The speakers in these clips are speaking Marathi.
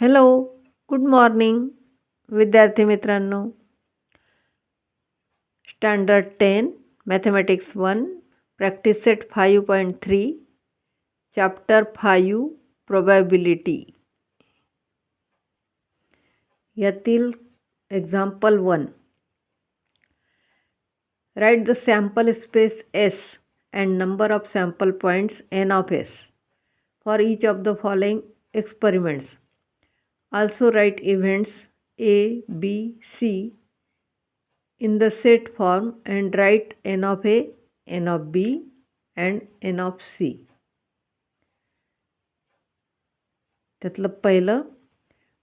हॅलो, गुड मॉर्निंग विद्यार्थी मित्रांनो. Standard 10 mathematics 1 practice set 5.3 chapter 5 probability यातील example 1. Write the sample space S and number of sample points n of S for each of the following experiments. Also write events A, B, C in the set form and write n of A, n of B and n of C. त्यातलं पहिलं,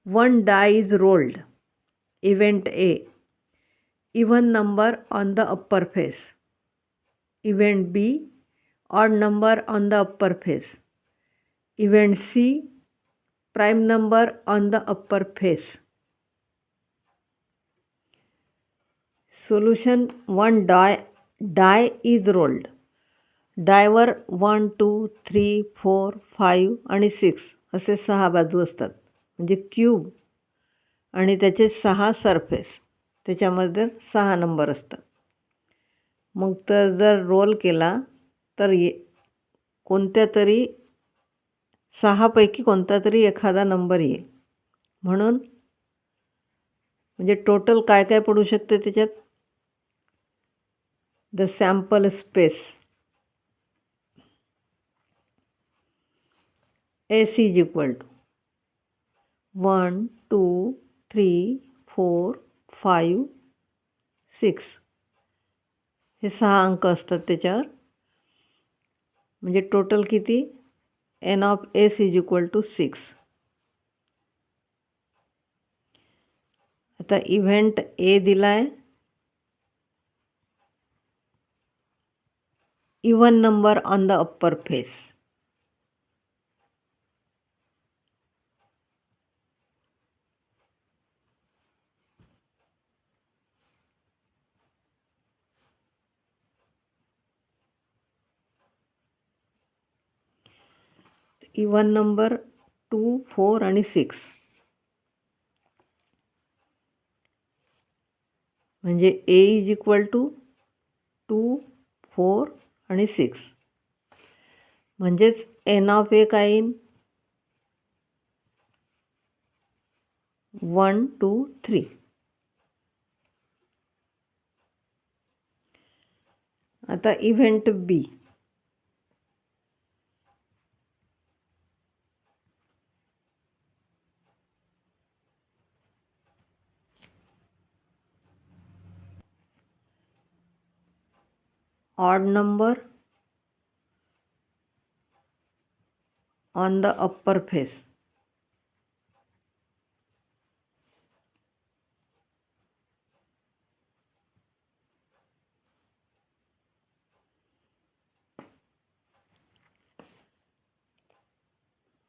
one die is rolled. Event A, even number on the upper face. Event B, odd number on the upper face. Event C, prime number on the upper face. Solution: one die is rolled. Driver 1, 2, 3, 4, 5 आणि 6 असे 6 बाजू असतात. म्हणजे क्यूब आणि त्याचे 6 सरफेस, त्याच्यामध्ये 6 नंबर असतात. मग तर जर रोल केला तर कोणत्या तरी 6पैकी कोणता तरी एखादा नंबर येईल. म्हणून म्हणजे टोटल काय काय पडू शकते त्याच्यात? The sample space S is equal to 1, 2, 3, 4, 5, 6 हे 6 अंक असतात त्याच्यावर. म्हणजे टोटल किती? n of S is equal to 6. आता इव्हेंट A दिला आहे, even number on the upper face. Even number 2, 4 आणि 6 म्हणजे A इज इक्वल टू 2, 4 आणि 6. म्हणजेच n ऑफ A काय येईल? 1, 2, 3. आता event B, odd number on the upper face.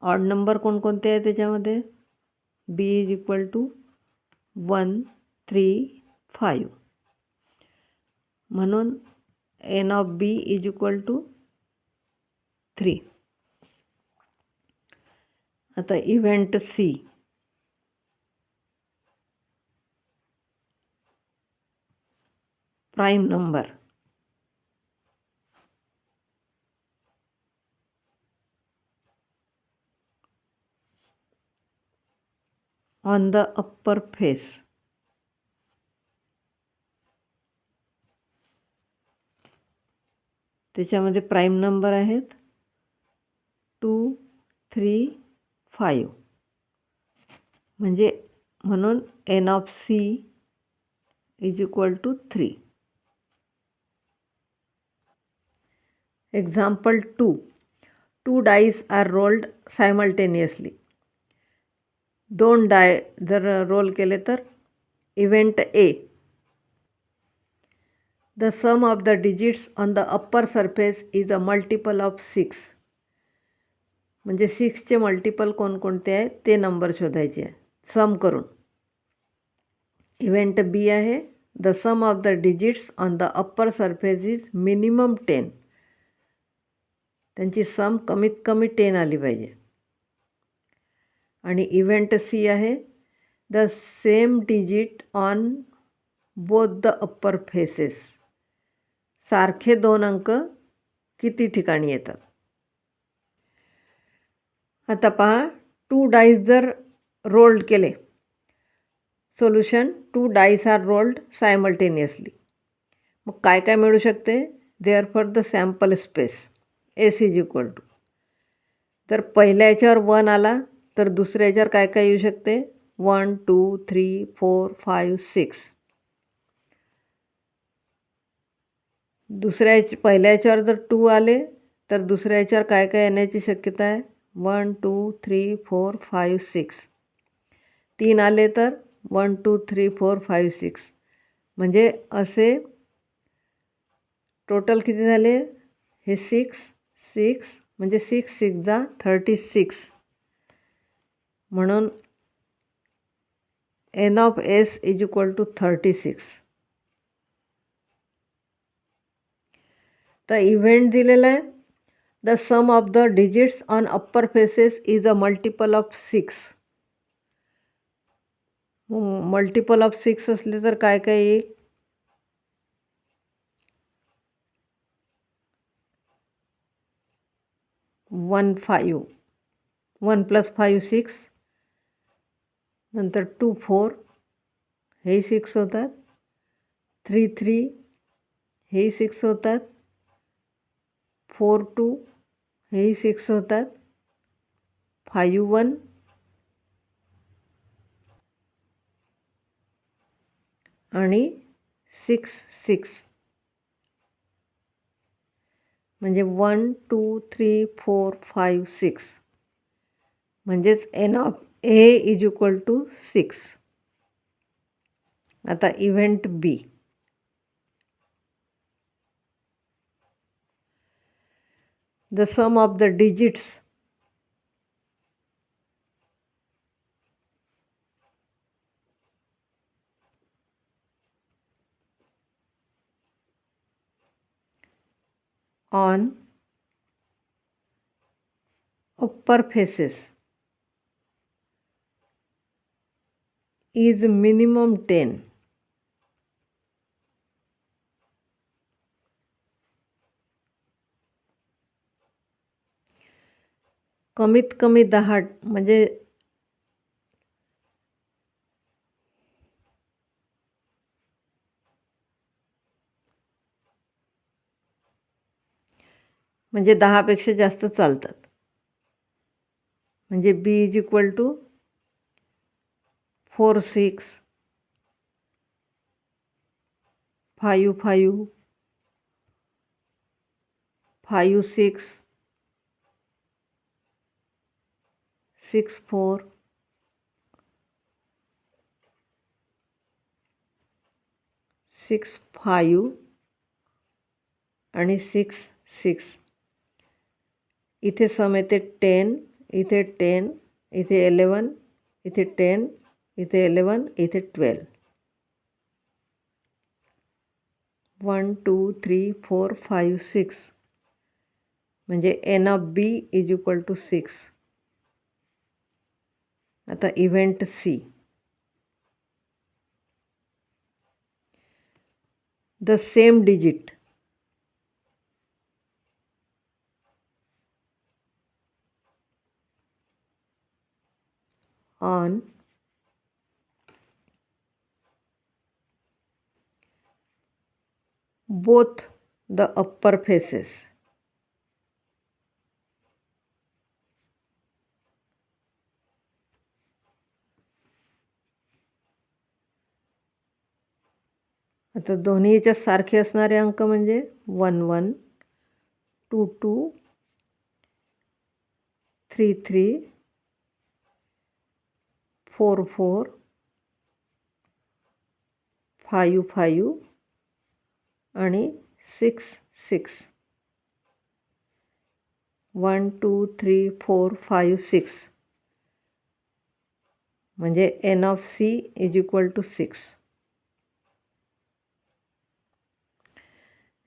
Odd number कोणकोणते आहे त्याच्यामध्ये? B is equal to 1, 3, 5. म्हणून n of B is equal to 3. आता event C, prime number on the upper face. त्याच्यामध्ये प्राईम नंबर आहेत 2, 3, 5. म्हणजे म्हणून n of C is equal to 3. Example 2. 2 dice are rolled simultaneously. 2 die जर रोल केले तर event A, the sum of the digits on the upper surface is a multiple of 6. म्हणजे 6चे मल्टिपल कोणकोणते आहे ते नंबर शोधायचे आहे सम करून. इव्हेंट B आहे, the sum of the digits on the upper surface is minimum 10. त्यांची सम कमीत कमी 10 आली पाहिजे. आणि इव्हेंट सी आहे the same digit on both the upper faces. सारखे 2 अंक किती ठिकाणी येतात. आता पहा 2 डाईस जर रोल्ड केले. Solution 2 dice are rolled simultaneously. मग काय काय मिळू शकते. Therefore the sample space S is equal to. तर पहिल्या याच्यावर 1 आला तर दुसऱ्या याच्यावर काय काय येऊ शकते. 1 2 3 4 5 6. पहिल्या याच्यावर जर 2 आले तर दुसऱ्या याच्यावर काय काय येण्याची शक्यता आहे. 1 2 3 4 5 6. 3 आले तर 1 2 3 4 5 6. म्हणजे असे टोटल किती झाले. हे 6 म्हणजे 6 6 जा 36. म्हणून N of S is equal to 36. तर इव्हेंट दिलेला आहे the sum of the digits on upper faces is a multiple of 6. Multiple of 6 असले तर काय काय येईल. 1 5 1 + 5 6. नंतर 2 4 हेही 6 होतात. 3 3 हेही 6 होतात. 4 2 हेही 6 होतात. 5 1 आणि 6 6. म्हणजे 1 2 3 4 5 6. म्हणजेच N of A is equal to 6. आता event B. The sum of the digits on upper faces is minimum 10. कमीत कमी 10 म्हणजे 10पेक्षा जास्त चालतात. म्हणजे बी इज इक्वल टू 4 6 5 5 5 6 6 4 6 5 आणि 6 6. इथे सम येते 10. इथे 10. इथे 11. इथे 10. इथे 11. इथे 12. 1 2 3 4 5 6. म्हणजे N of B is equal to 6. आता event C. The same digit on both the upper faces. आता दोन्ही याच्यात सारखे असणारे अंक म्हणजे 1 1 2 2 3 3 4 4 5 5 आणि 6 6. 1 2 3 4 5 6. म्हणजे N of C is equal to 6.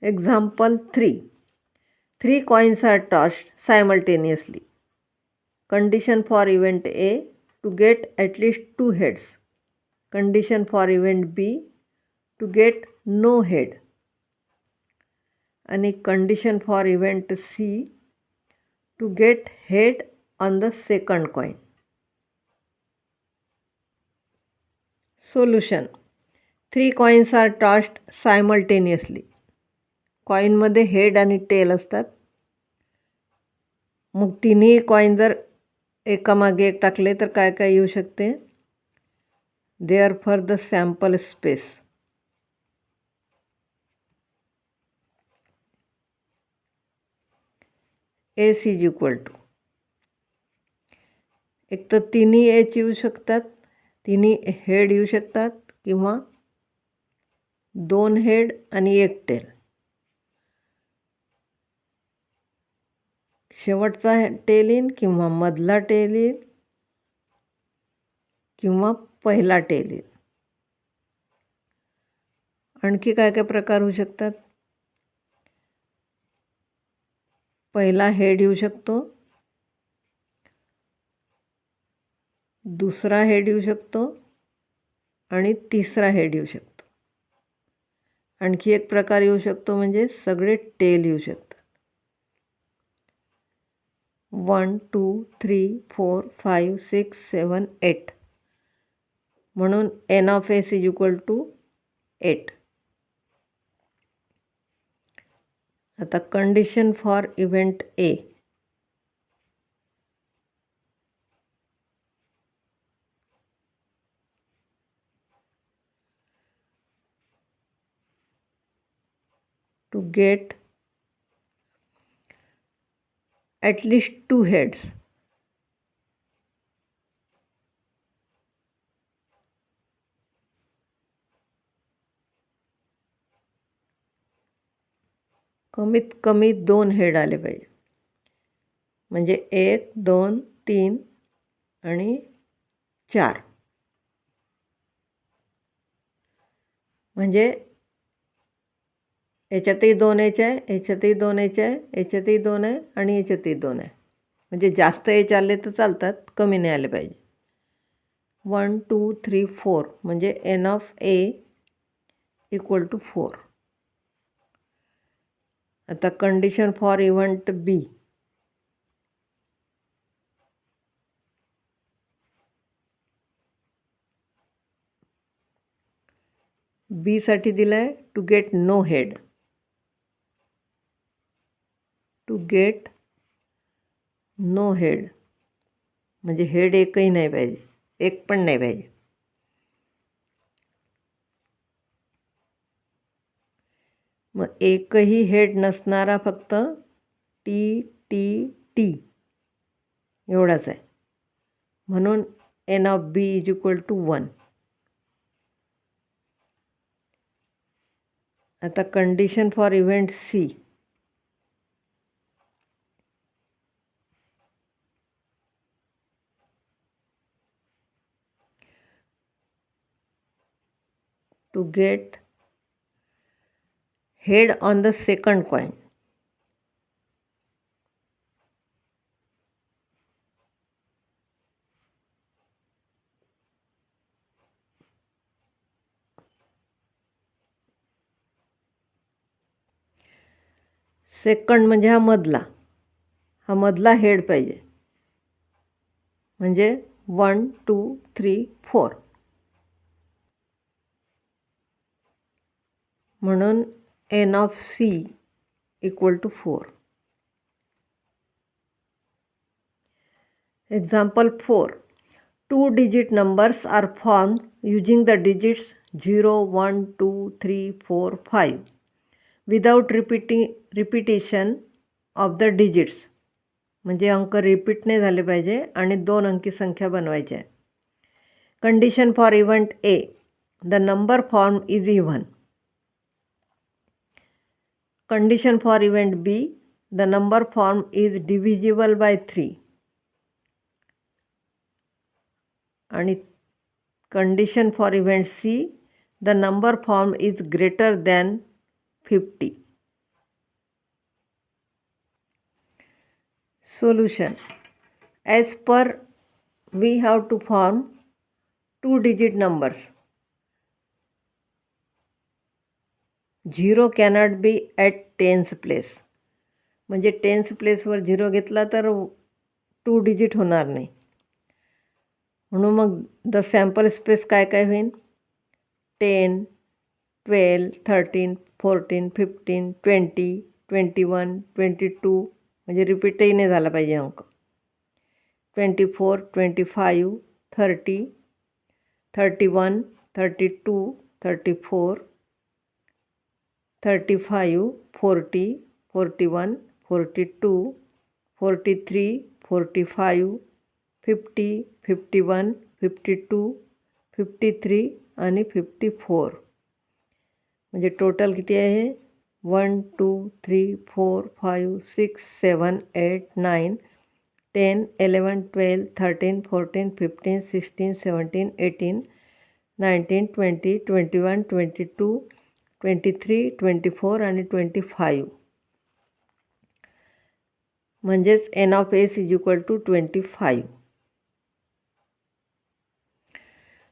Example 3. 3 coins are tossed simultaneously. Condition for event A. To get at least 2 heads. Condition for event B to get no head. आणि condition for event C to get head on the second coin. Solution. 3 coins are tossed simultaneously. कॉईनमध्ये हेड आणि टेल असतात. मग तिन्ही कॉईन जर एकामागे एक टाकले तर काय काय येऊ शकते? Therefore the sample space. S is equal to, एक तर तिन्ही एच येऊ शकतात, तिन्ही हेड येऊ शकतात, किंवा 2 हेड आणि 1 टेल. शेवटचा टेल येईल किंवा मधला टेल येईल किंवा पहिला टेल येईल. आणखी काय काय प्रकार होऊ शकतात? पहिला हेड येऊ शकतो, दुसरा हेड येऊ शकतो आणि तिसरा हेड येऊ शकतो. आणखी एक प्रकार येऊ शकतो म्हणजे सगळे टेल येऊ शकतात. 1 2 3 4 5 6 7 8. म्हणून N of S is equal to 8. आता condition for event A. To get at least 2 heads. कमीत कमी 2 हेड आले पाहिजे. म्हणजे 1 2 3 आणि 4. म्हणजे याच्यातही 2 एच आहे, याच्यातही 2 एच आहे, याच्यातही 2 आहे आणि याच्यातही 2 आहे. म्हणजे जास्त एच आले तर चालतात, कमी नाही आले पाहिजे. 1 2 3 4 म्हणजे N of A equal to 4. आता कंडिशन फॉर इव्हेंट बी. बीसाठी दिलं आहे to get no head. To get no head म्हणजे हेड एकही नाही पाहिजे, एक पण नाही पाहिजे. मग एकही हेड नसणारा फक्त टी टी टी एवढाच आहे. म्हणून N of B is equal to 1. आता condition for event C. To get head on the second coin. Second म्हणजे हा मधला हेड पाहिजे. म्हणजे 1 2 3 4. म्हणून N of C equal to 4. Example 4. 2 digit numbers are formed using the digits 0 1 2 3 4 5 without repetition of the digits. म्हणजे अंक रिपीट नाही झाले पाहिजे आणि 2 अंकी संख्या बनवायची आहे. Condition for event A. The number form is even. Condition for event B. The number form is divisible by 3. आणि condition for event C. The number form is greater than 50. Solution. As per we have to form 2-digit numbers. 0 cannot be at tens place. म्हणजे टेन्स प्लेसवर 0 घेतला तर 2 डिजिट होणार नाही. म्हणून मग द सॅम्पल स्पेस काय काय होईल? 10, 12, 13, 14, 15, 20, 21, 22 म्हणजे रिपीटही नाही झाला पाहिजे अंक. 24, 25, 30, 31, 32, 34, 35, 40, 41, 42, 43, 45, 50, 51, 52, 53 आणि 54. म्हणजे टोटल किती आहे? 1, 2, 3, 4, 5, 6, 7, 8, 9, 10, 11, 12, 13, 14, 15, 16, 17, 18, 19, 20, 21, 22, 23, 24 आणि 25. म्हणजेच n of s is equal to 25.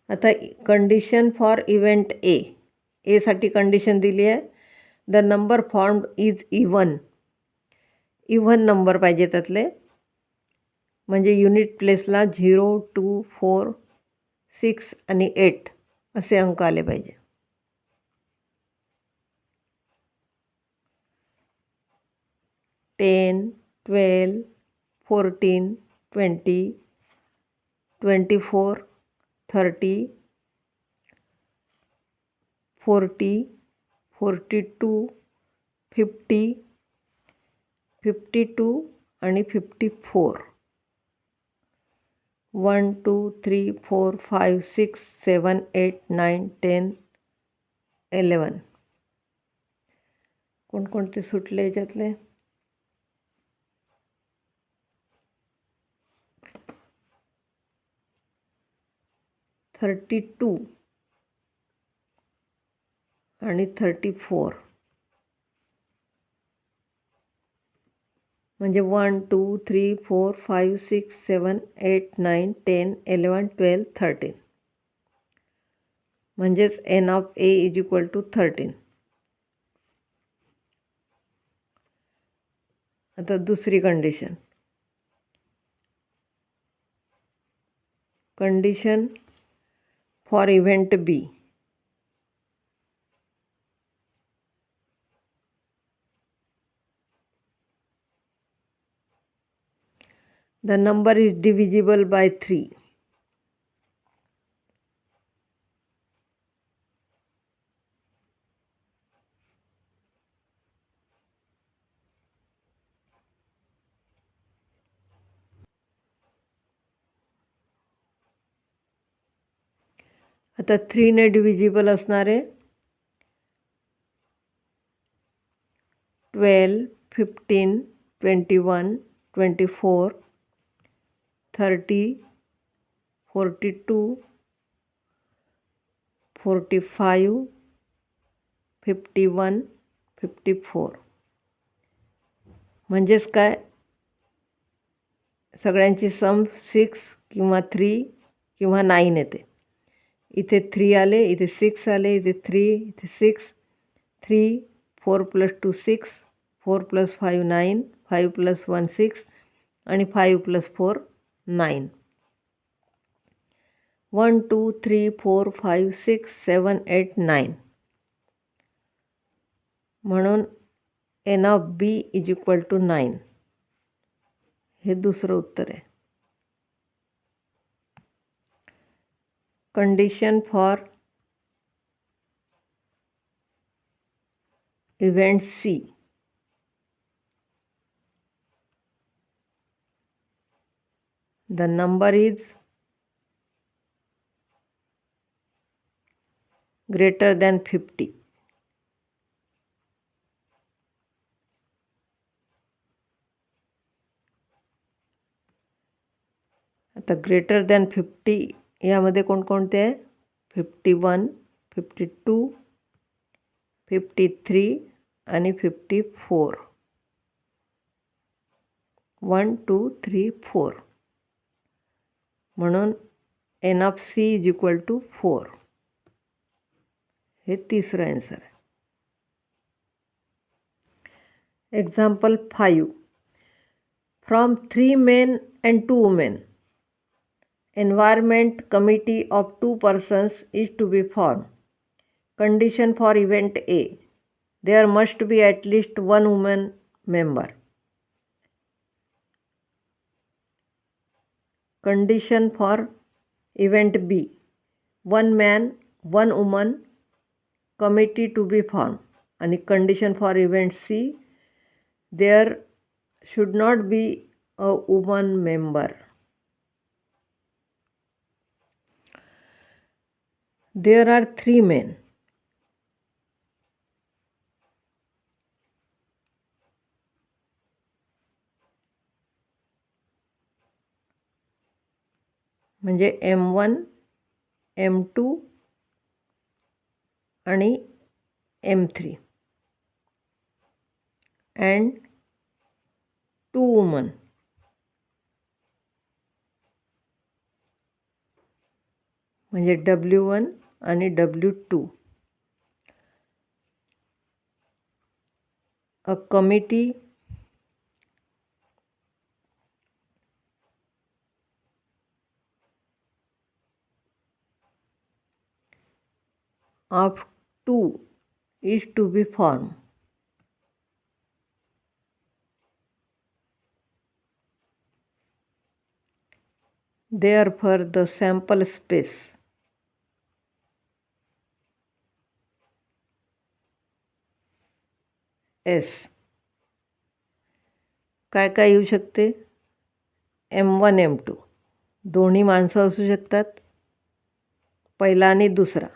आता कंडिशन फॉर इव्हेंट एसाठी कंडिशन दिली आहे. The number formed is even number पाहिजे त्यातले. म्हणजे युनिट प्लेसला 0, 2, 4, 6 आणि 8 असे अंक आले पाहिजे. टेन, 12, 14, 20, 24, 30, 40, 42, 50, 52 आणि 54. 1, 2, 3, 4, 5, 6, 7, 8, 9, 10, 11. कोणकोणते सुटले याच्यातले? 32 आणि 34. म्हणजे 1, 2, 3, 4, 5, 6, 7, 8, 9, 10, 11, 12, 13. म्हणजेच n of a is equal to 13. आता दुसरी condition. Condition for event B. The number is divisible by 3. आता 3ने डिव्हिजिबल असणारे 12, 15, 21, 24, 30, 42, 45, 51, 54. म्हणजेच काय? सगळ्यांची सम 6 किंवा 3 किंवा 9 येते. इथे 3 आले, इथे 6 आले, इथे 3, इथे 6, 3, 4 + 2 6, 4 + 5 9, 5 + 1 6 आणि 5 + 4 9. 1, 2, 3, 4, 5, 6, 7, 8, 9. म्हणून n of b is equal to 9. हे दुसरं उत्तर आहे. Condition for event C. The number is greater than 50. आता ग्रेटर दॅन 50 यामध्ये कोणकोणते आहे? 51, 52, 53 आणि 54. 1, 2, 3, 4. म्हणून N of C is equal to 4. हे तिसरं आन्सर आहे. Example 5. From 3 men and 2 women, environment committee of 2 persons is to be formed. Condition for event A. There must be at least one woman member. Condition for event B. 1 man, 1 woman committee to be formed. And condition for event C. There should not be a woman member. There are 3 men. म्हणजे M1, M2 आणि M3 and 2 women. म्हणजे W1 आणि W2. A committee of 2 is to be formed. Therefore, the sample space S काय काय येऊ शकते? M1, M2 दोन्ही माणसं असू शकतात, पहिला आणि दुसरा.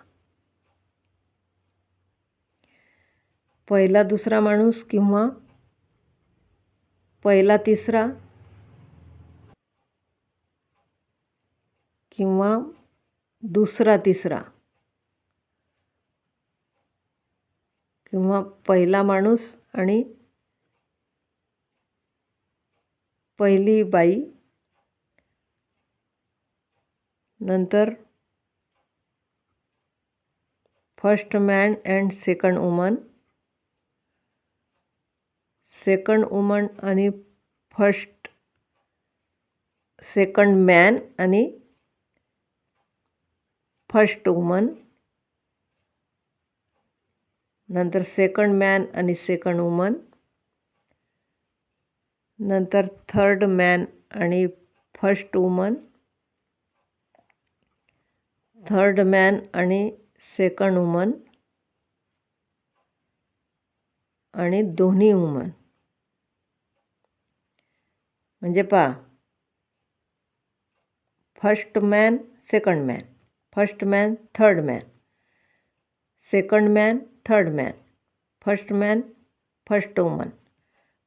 पहिला दुसरा माणूस किंवा पहिला तिसरा किंवा दुसरा तिसरा किंवा पहिला माणूस आणि पहिली बाई, नंतर first man and second woman, second woman आणि सेकंड मॅन आणि फर्स्ट वुमन, नंतर सेकंड मॅन आणि सेकंड वुमन, नंतर थर्ड मॅन आणि फर्स्ट वुमन, थर्ड मॅन आणि सेकंड वुमन आणि दोन्ही वुमन. म्हणजे पहा, first man second man, first man third man, second man third man, first man first woman,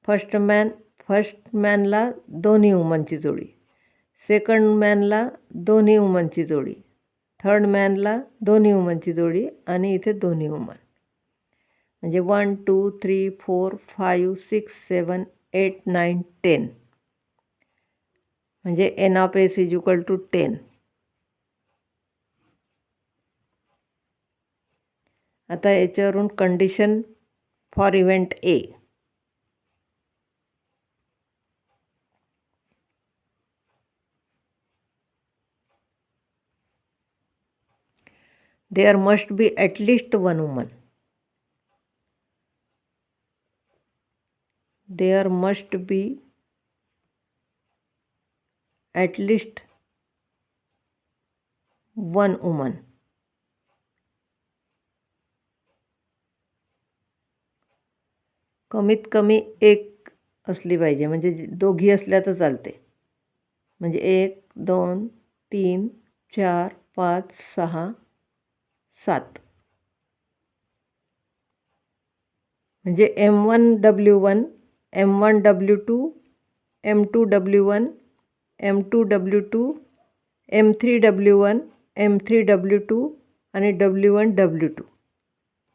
first मॅनला दोन्ही वुमनची जोडी, सेकंड मॅनला दोन्ही वुमनची जोडी, थर्ड मॅनला दोन्ही वुमनची जोडी आणि इथे दोन्ही वुमन. म्हणजे 1 2 3 4 5 6 7 8 9 10. म्हणजे N of S is equal to 10. आता याच्यावरून condition for event A. There must be at least one woman. There must be at least one woman. कमीत कमी एक असली पाहिजे, म्हणजे दोघी असल्या तर चालते. म्हणजे 1 2 3 4 5 6 7. म्हणजे M1W1, M1W2, M2W1, M2W2, M3W1, M3W2 आणि W1W2.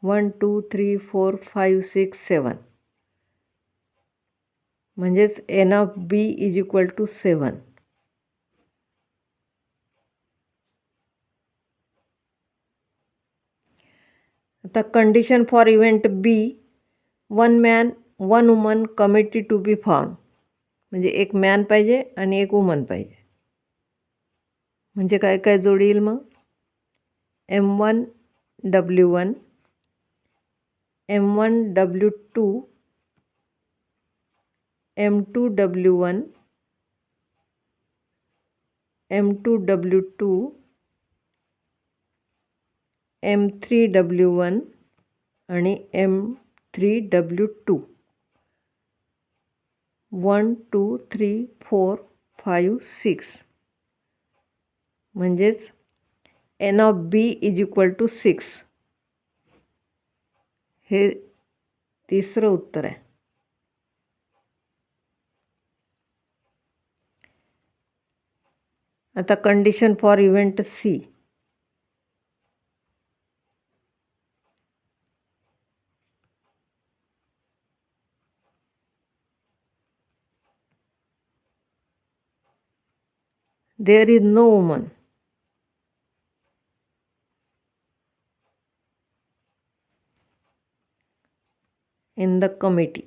1 2 3 4 5 6 7. म्हणजेच N of B is equal to 7. आता condition for event B, 1 man 1 woman committee to be form. म्हणजे एक मॅन पाहिजे आणि एक वुमन पाहिजे. म्हणजे काय काय जोडी येईल मग? M1W1, M1W2, M2W1, M2W2, M3W1 आणि M3W2. 1 2 3 4 5 6. म्हणजेच N of B is equal to 6. हे तिसरं उत्तर आहे. आता condition for event C. There is no woman in the committee.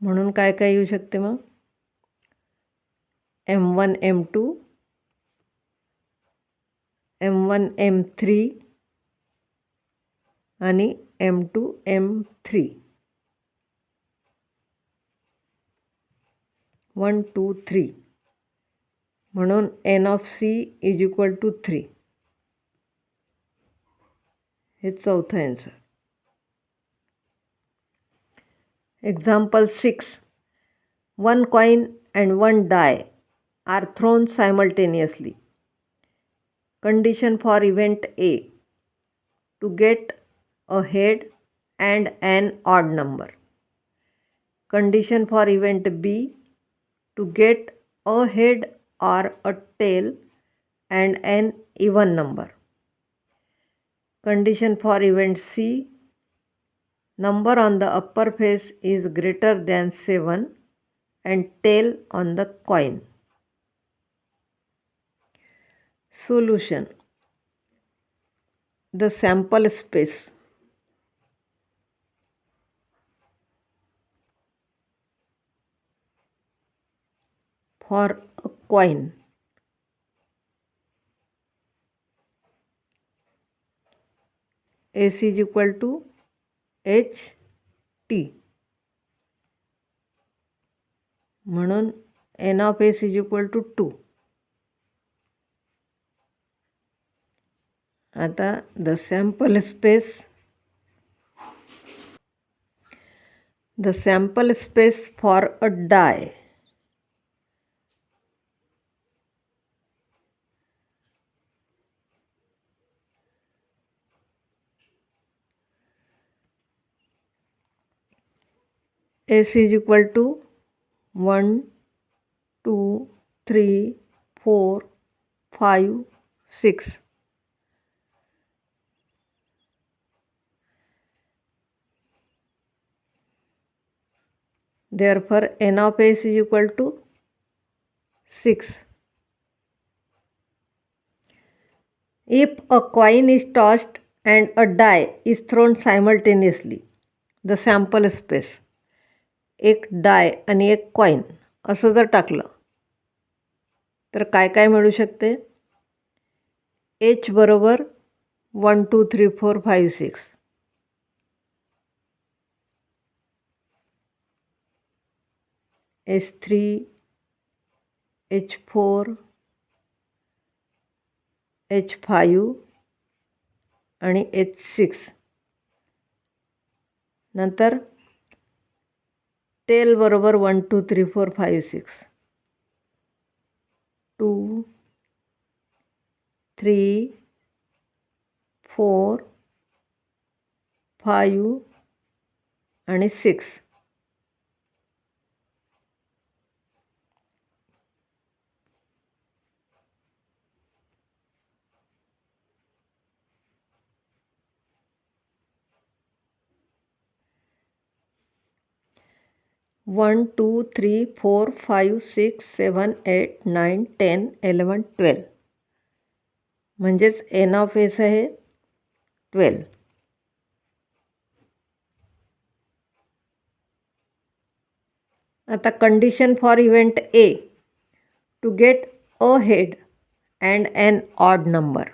म्हणून काय काय येऊ शकते मग? M1 M2, M1 M3 आणि M2 M3. 1 2 3. म्हणून N of C is equal to 3. हे चौथं answer. Example 6. 1 coin and 1 die are thrown simultaneously. Condition for event A, to get a head and an odd number. Condition for event B, to get a head or a tail and an even number. Condition for event C, number on the upper face is greater than 7 and tail on the coin. Solution. The sample space for a coin S is equal to HT. म्हणून N of S is equal to 2. आता the sample space for a die S is equal to 1 2 3 4 5 6. Therefore, N of S is equal to 6. If a coin is tossed and a die is thrown simultaneously, the sample space, एक डाय आणि एक कॉईन असं जर टाकलं तर काय काय मिळू शकते? H बरोबर 1 2 3 4 5 6. H3, H4, H5 आणि H6. नंतर टेल बरोबर 1 2 3 4 5 6. 2 3 4 5 आणि 6. 1 2 3 4 5 6 7 8 9 10 11 12 म्हणजेच एन ऑफ एस आहे 12. आता condition for event A, to get a head and an odd number.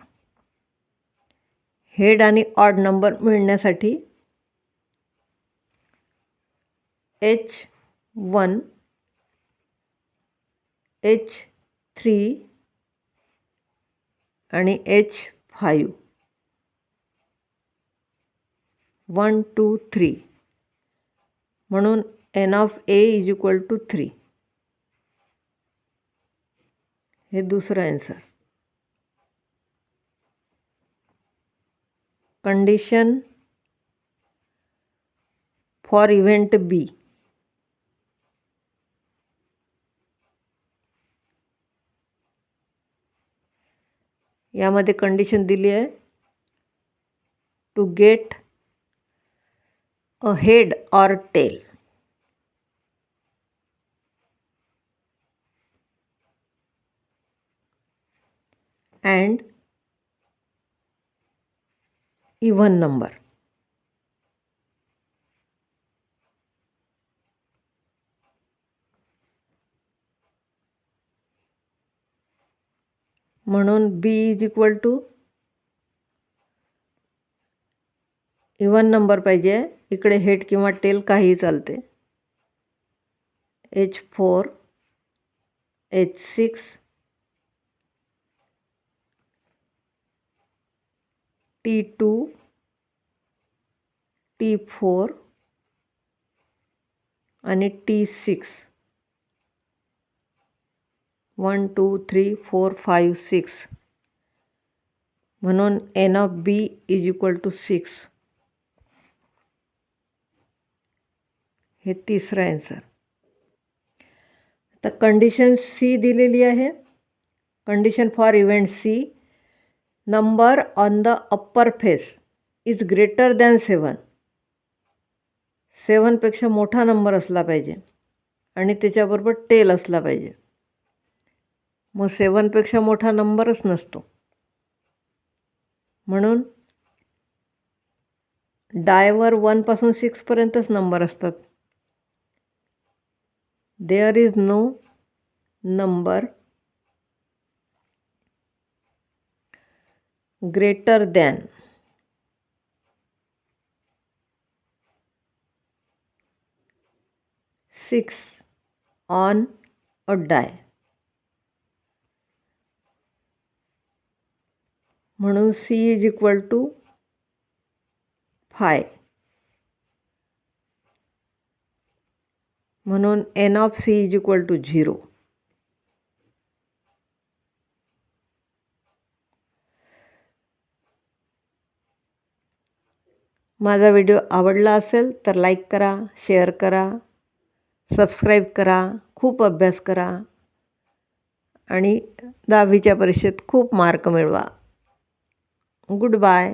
Head आणि ऑड नंबर मिळण्यासाठी H1 H3 आणि H5 1 2 3 म्हणून N of A is equal to 3. हे दुसरं आन्सर. कंडिशन फॉर इव्हेंट बी, यामध्ये कंडिशन दिली आहे to get a head or tail. And even number. म्हणून B is equal to even number पाहिजे. इकडे हेड किंवा टेल काहीही चालते. H4 H6 T2 T4 आणि T6 1 2 3 4 5 6 म्हणून N of B is equal to 6. हे तिसरं आन्सर. आता कंडिशन सी दिलेली आहे. Condition for event C, number on the upper face is greater than 7. 7पेक्षा मोठा नंबर असला पाहिजे आणि त्याच्याबरोबर टेल असला पाहिजे. मग 7पेक्षा मोठा नंबरच नसतो. म्हणून डायवर 1पासून 6पर्यंतच नंबर असतात. There is no number greater than 6 on a die. म्हणून सी इज इक्वल टू 5. म्हणून N of C is equal to 0. माझा व्हिडिओ आवडला असेल तर लाईक करा, शेअर करा, सबस्क्राईब करा, खूप अभ्यास करा आणि 10वीच्या परीक्षेत खूप मार्क मिळवा. Good bye.